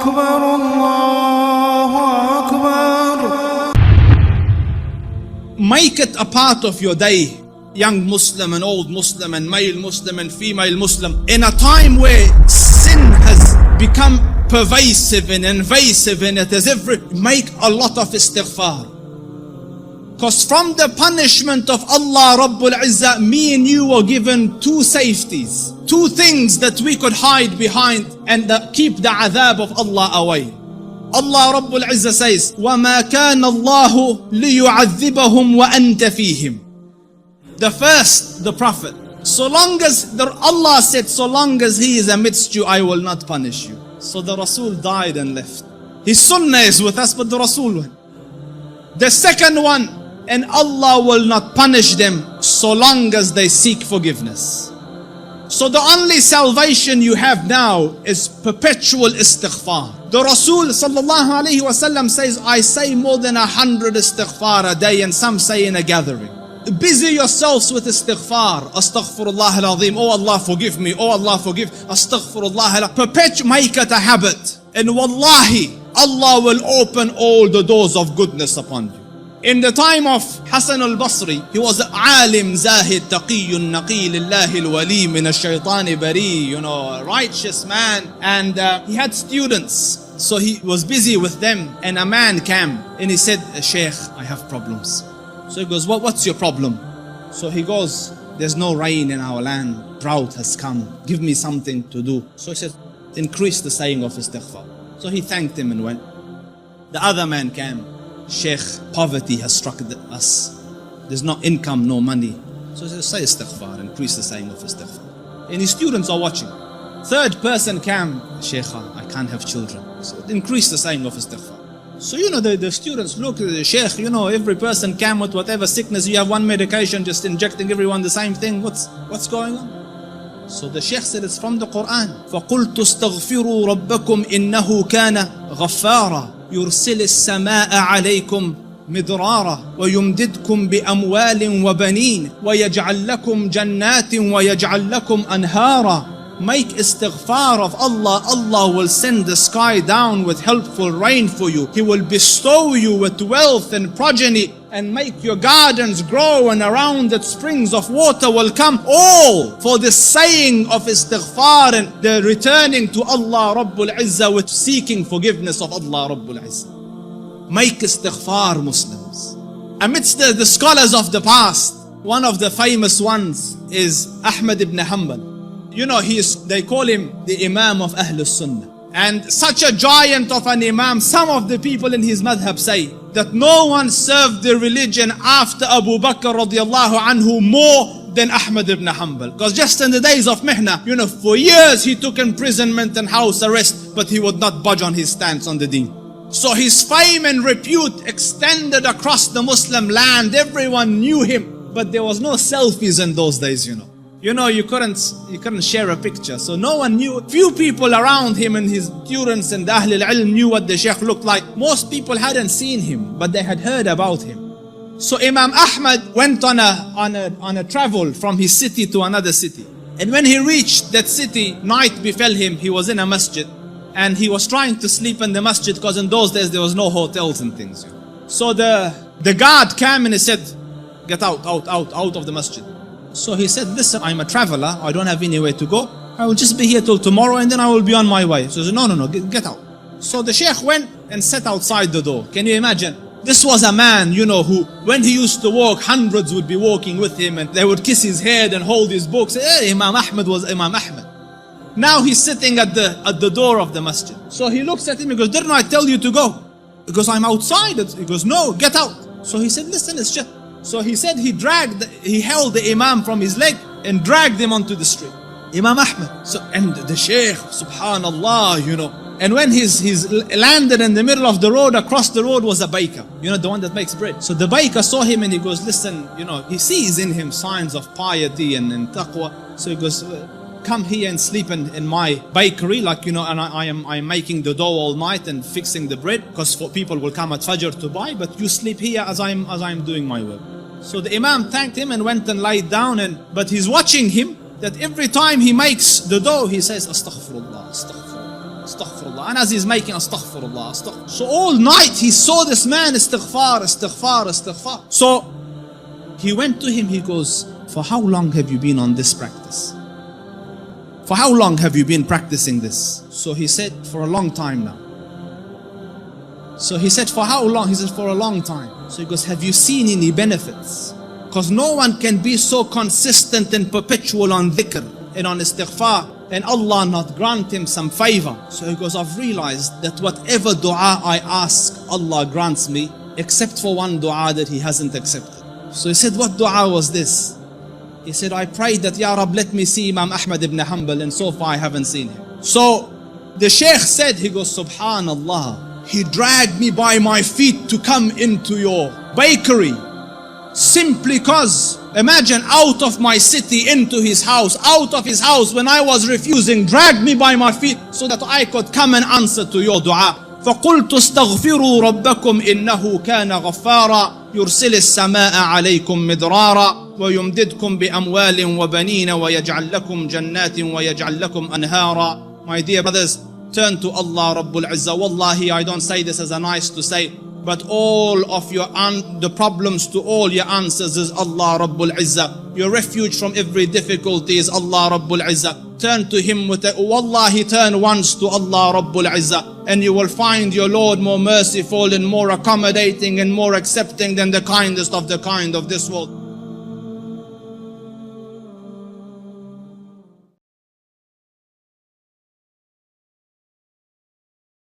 أكبر الله أكبر. Make it a part of your day, young Muslim and old Muslim and male Muslim and female Muslim, in a time where sin has become pervasive and invasive in it, make a lot of istighfar. Because from the punishment of Allah Rabbul Izzah, me and you were given two safeties, two things that we could hide behind and keep the adhab of Allah away. Allah Rabbul Izzah says, وَمَا كَانَ اللَّهُ لِيُعَذِّبَهُمْ وَأَنْتَ فِيهِمْ. The first, the Prophet. So long as Allah said, so long as he is amidst you, I will not punish you. So the Rasul died and left. His sunnah is with us, but the Rasul went. The second one, and Allah will not punish them so long as they seek forgiveness. So the only salvation you have now is perpetual istighfar. The Rasul sallallahu alaihi wasallam says, I say more than 100 istighfar a day, and some say in a gathering. Busy yourselves with istighfar. Astaghfirullah al-azim. Oh Allah forgive me. Oh Allah forgive. Astaghfirullah. Make it a habit. And wallahi, Allah will open all the doors of goodness upon you. In the time of Hassan al-Basri, he was alim, zahid, taqiyyun, naqi, lillahi al-wali, min al-shaytani bari, a righteous man. And he had students. So he was busy with them, and a man came and he said, Shaykh, I have problems. So he goes, what's your problem? So he goes, there's no rain in our land, drought has come, give me something to do. So he said, increase the saying of istighfar. So he thanked him and went. The other man came, Shaykh, poverty has struck us, there's no income, no money. So he said, say istighfar, increase the saying of istighfar. And his students are watching. Third person came, Shaykh, I can't have children. So increase the saying of istighfar. So the students look at the Shaykh, every person came with whatever sickness, you have one medication, just injecting everyone the same thing, what's going on? So the Shaykh said, it's from the Quran. فَقُلْتُ اسْتَغْفِرُوا رَبَّكُمْ إِنَّهُ كَانَ غَفَّارًا يُرْسِلِ السَّمَاءَ عَلَيْكُمْ مِدْرَارًا وَيُمْدِدْكُمْ بِأَمْوَالٍ وَبَنِينَ وَيَجْعَلْ لَكُمْ جَنَّاتٍ وَيَجْعَلْ لَكُمْ أَنْهَارًا. Make istighfar of Allah. Allah will send the sky down with helpful rain for you. He will bestow you with wealth and progeny and make your gardens grow, and around it springs of water will come. All for the saying of istighfar and the returning to Allah Rabbul Izzah with seeking forgiveness of Allah Rabbul Izzah. Make istighfar, Muslims. Amidst the scholars of the past, one of the famous ones is Ahmad ibn Hamabal. They call him the Imam of Ahlul Sunnah. And such a giant of an Imam, some of the people in his madhab say that no one served the religion after Abu Bakr radiallahu anhu more than Ahmad ibn Hanbal. Because just in the days of Mihna, for years he took imprisonment and house arrest, but he would not budge on his stance on the deen. So his fame and repute extended across the Muslim land. Everyone knew him, but there was no selfies in those days, you couldn't share a picture. So no one knew. Few people around him and his students and the Ahl al-Ilm knew what the Shaykh looked like. Most people hadn't seen him, but they had heard about him. So Imam Ahmad went on a travel from his city to another city. And when he reached that city, night befell him. He was in a masjid, and he was trying to sleep in the masjid because in those days there was no hotels and things. So the guard came and he said, get out of the masjid. So he said, listen, I'm a traveler, I don't have anywhere to go. I will just be here till tomorrow and then I will be on my way. So he said, no, get out. So the Shaykh went and sat outside the door. Can you imagine? This was a man, who, when he used to walk, hundreds would be walking with him and they would kiss his head and hold his books. Imam Ahmad was Imam Ahmad. Now he's sitting at the door of the masjid. So he looks at him, he goes, didn't I tell you to go? He goes, I'm outside. He goes, no, get out. So he said, listen, it's just... So he said he held the Imam from his leg and dragged him onto the street. Imam Ahmad. And the Shaykh, subhanallah, And when he's landed in the middle of the road, across the road was a baker, the one that makes bread. So the baker saw him and he goes, listen, he sees in him signs of piety and taqwa. So he goes, come here and sleep in my bakery, and I'm making the dough all night and fixing the bread, because people will come at Fajr to buy, but you sleep here as I'm doing my work. So the Imam thanked him and went and lied down, but he's watching him that every time he makes the dough, he says, Astaghfirullah, Astaghfirullah, Astaghfirullah. And as he's making Astaghfirullah, Astaghfirullah. So all night he saw this man, Istighfar, Istighfar, Istighfar. So he went to him, he goes, for how long have you been on this practice? For how long have you been practicing this? So he said, for a long time now. So he said, for how long? He said, for a long time. So he goes, have you seen any benefits? Because no one can be so consistent and perpetual on dhikr and on istighfar and Allah not grant him some favor. So he goes, I've realized that whatever dua I ask, Allah grants me, except for one dua that he hasn't accepted. So he said, what dua was this? He said, I prayed that, Ya Rab, let me see Imam Ahmad ibn Hamabal, and so far I haven't seen him. So the Shaykh said, he goes, Subhanallah, he dragged me by my feet to come into your bakery. Simply cause, imagine, out of my city into his house, out of his house when I was refusing, dragged me by my feet so that I could come and answer to your dua. فقلت استغفروا ربكم إنه كان غفارا يرسل السماء عليكم مدرارا ويمددكم بأموال وبنين ويجعل لكم جنات ويجعل لكم أنهارا. My dear brothers, turn to Allah Rabbul Izzah. Wallahi, I don't say this as a nice to say, but all of your the problems to all your answers is Allah Rabbul Izzah. Your refuge from every difficulty is Allah Rabbul Izzah. Turn to Him with Wallahi, turn once to Allah Rabbul Izzah, and you will find your Lord more merciful and more accommodating and more accepting than the kindest of the kind of this world.